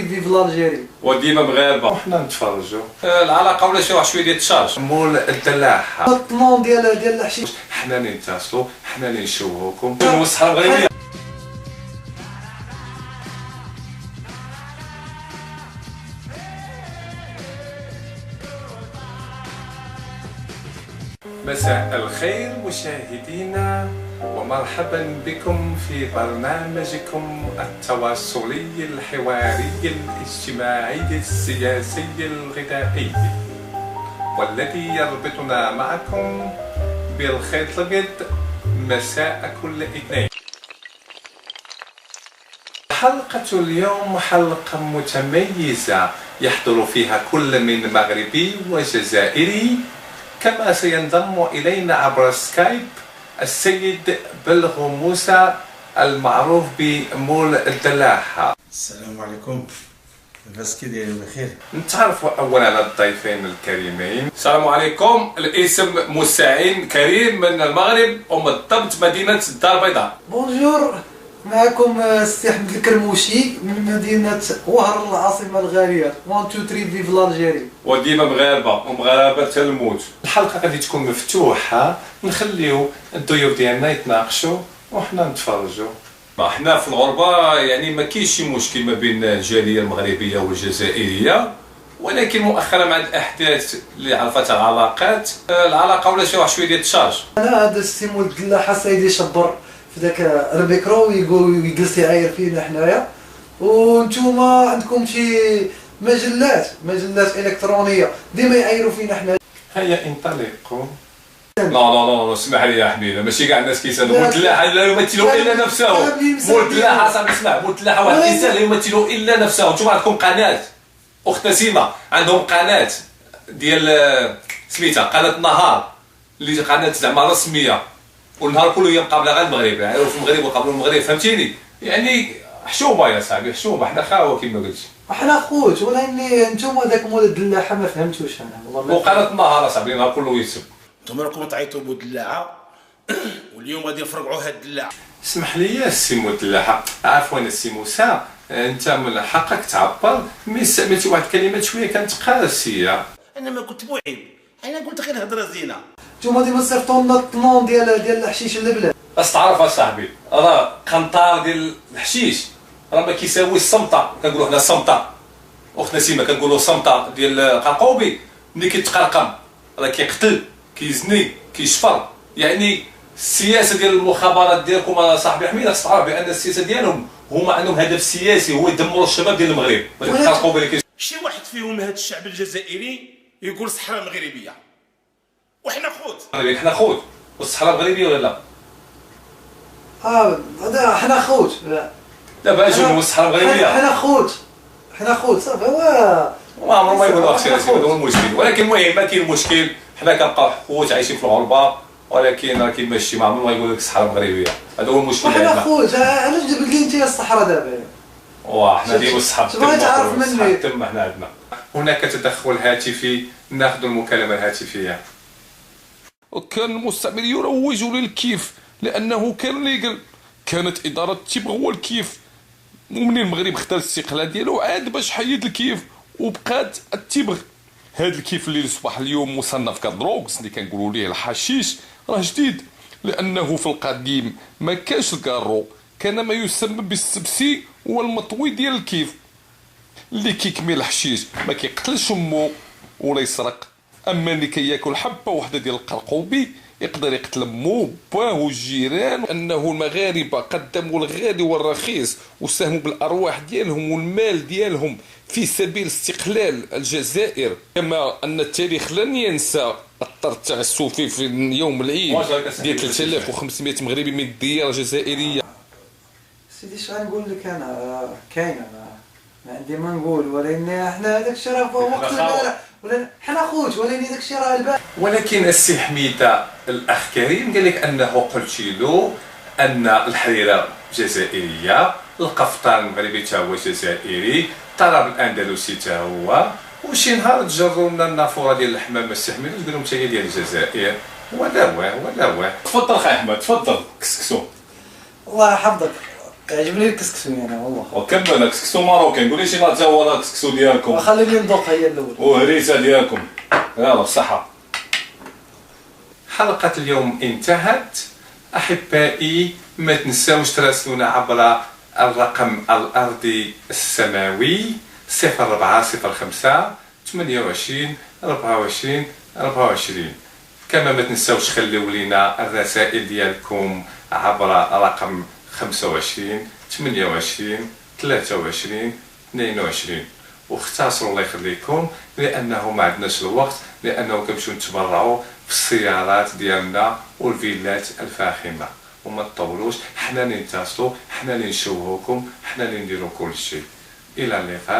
فيف لالجيري وديما مغاربه وحنا نتفرجوا العلاقه ولا شي واحد شويه ديال التشارج مول الدلاحه الطنون ديال الحشيش حنا اللي نتصلوا حنا اللي نشوهوكم كونوا الصحه المغربيه. مساء الخير مشاهدينا ومرحبا بكم في برنامجكم التواصلي الحواري الاجتماعي السياسي الغذائي والذي يربطنا معكم بالخيط الابيض مساء كل اثنين. حلقة اليوم حلقة متميزة يحضر فيها كل من مغربي وجزائري، كما سينضم إلينا عبر سكايب السيد بلغ موسى المعروف بمول الدلاحة. السلام عليكم، لاباس كي دايرين بخير؟ نتعرفوا أولا على الضيفين الكريمين. السلام عليكم، الاسم مساعين كريم من المغرب وبالضبط مدينة الدار البيضاء. بونجور، معكم السي احمد الكرموشي من مدينة وهر العاصمة الغالية 1 2 3 فيف لالجيري وديما مغاربة ومغاربة الموت. الحلقة غادي تكون مفتوحة، نخليو الضيوف ديالنا يتناقشوا وحنا نتفرجوا. حنا في الغربة يعني ما كاينش شي مشكل ما بين الجالية المغربية والجزائرية، ولكن مؤخرا مع الاحداث اللي عرفتها العلاقات العلاقة ولا شي واحد شوية ديال التشارج. انا هذا السي مول الدلاحة سيدي شبر في ذاك الربيكرو ويجلس يعاير فينا حنايا، وانتوما عندكم شي مجلات الكترونيه ديما يعايروا فينا حنا. هيا انطلقوا. لا اسمح لي يا حميده، ماشي كاع الناس كيسالوا مول الدلاحه لا يمثلوا الا نفسهم. مول الدلاحه صاحبي اسمع، مول الدلاحه واحد الانسان لا يمثلوا الا نفسهم. انتوما عندكم قناه اخت سيما، عندهم قناه ديال سميتها قناه النهار اللي قناه زعما رسميه، والنهار كله هي مقابله غير المغرب، يعني في المغرب وقابلوا المغرب، فهمتيني؟ يعني حشومه يا صاحبي، حشومه، حنا خاوه كما قلت. احنا خوت، ولكن نتوما داك مول الدلاحه ما فهمتوش انا والله. وقناه النهار اصاحبي النهار كله يسب. نتوما راكم تعيطوا بودلاعه واليوم غادي نفرقعوا هاد الدلاعه. اسمح لي يا سي مول الدلاحه، عفوا السي موسى، انت من حقك تعبر، مي سميتي واحد الكلمات شويه كانت قاسيه. انا ما كنت بوعيب، انا قلت غير هضره زينه. نتوما ديما صيفطوا لنا الطنون ديال الحشيش اللبلان. باش تعرف اصاحبي راه قنطار ديال الحشيش راه ما كيساويش الصمطه، كنقولوا حنا الصمطه اختنا سيما، كنقولوا الصمطه ديال القرقوبي ملي كيتقرقم راه كيقتل كيزني كيشفر. يعني السياسه ديال المخابرات ديالكم اصاحبي حميد خاص تعرف بان السياسه ديالهم هما عندهم هدف سياسي هو يدمروا الشباب ديال المغرب. القرقوبي اللي شي واحد فيهم هاد الشعب الجزائري يقول صحراء مغربيه وحنا خوت. حنا خوت والصحراء المغربيه ولا لا؟ هذا حنا خوت. دابا اجوا من الصحراء المغربيه حنا خوت صافي. ما عمرهم ما يقولوا اختي هذا هو المشكل، ولكن المهم ما كاين مشكل، حنا كنبقاو خوت عايشين في الغربه، ولكن راه كاين ماشي ما عمرهم ما يقول لك الصحراء المغربيه، هذا هو المشكل. حنا خوت، علاش جبت لي انت الصحراء دابا؟ حنا ديما الصحاب تبغي تعرف مني تما حنا عندنا. هناك تدخل هاتفي، ناخذ المكالمه الهاتفيه. وكان المستعمر يروج للكيف لانه كانت اداره التبغ هو الكيف، ومنين المغرب خدا الاستقلال ديالو عاد باش حيد الكيف وبقات التبغ. هاد الكيف اللي اصبح اليوم مصنف كدروغز اللي كنقولوا ليه الحشيش راه جديد، لانه في القديم ما كانش الكارو، كان ما يسمى بالسبسي هو المطوي ديال الكيف اللي كيكمل الحشيش ما كيقتلش امو ولا يسرق، اما اللي كياكل حبه وحده ديال القرقوبي يقدر يقتل امو باه والجيران. انه المغاربه قدموا الغالي والرخيص وساهموا بالارواح ديالهم والمال ديالهم في سبيل استقلال الجزائر، كما ان التاريخ لن ينسى الطرد تاع السوفي في يوم العيد ديال 3500 مغربي من الديار الجزائريه. سيدي اش غنقول لك انا، كاين ما عندي ما نقول، ولكن حنا داك الشيء راه وقت البارح، ولا حنا خوت، ولكن داك الشيء راه البارح. ولكن السي حميده الاخ كريم قال لك انه قلت له ان الحريره جزائريه، القفطان المغربي تا هو جزائري، الطرب الاندلسي تا هو، وشي نهار تجروا لنا النافوره ديال الحمام السي حميده تقول لهم حتى هي ديال الجزائر. ولا واه. تفضل خي احمد، تفضل كسكسو. الله يحفظك. عجبني الكسكسو انا والله. وكمل كسكسو ماروكان، قولي شي لا هو لا كسكسو ديالكم وخليني ندوق هي الاول. وهريسه ديالكم. يلا بالصحه. حلقة اليوم انتهت. أحبائي ما تنساوش تراسلونا عبر الرقم الأرضي السماوي 0405 28 24 24. كما ما تنساوش خليو لينا الرسائل ديالكم عبر رقم 25 28 23 22. واختصروا الله يخليكم لانه ما عندناش الوقت، لانه كنمشيو نتبرعوا في السيارات ديالنا والفيلات الفاخمه، وما تطولوش. حنا اللي نتصلوا، حنا اللي نشوهوكم، حنا اللي نديروا كل شيء. الى اللقاء.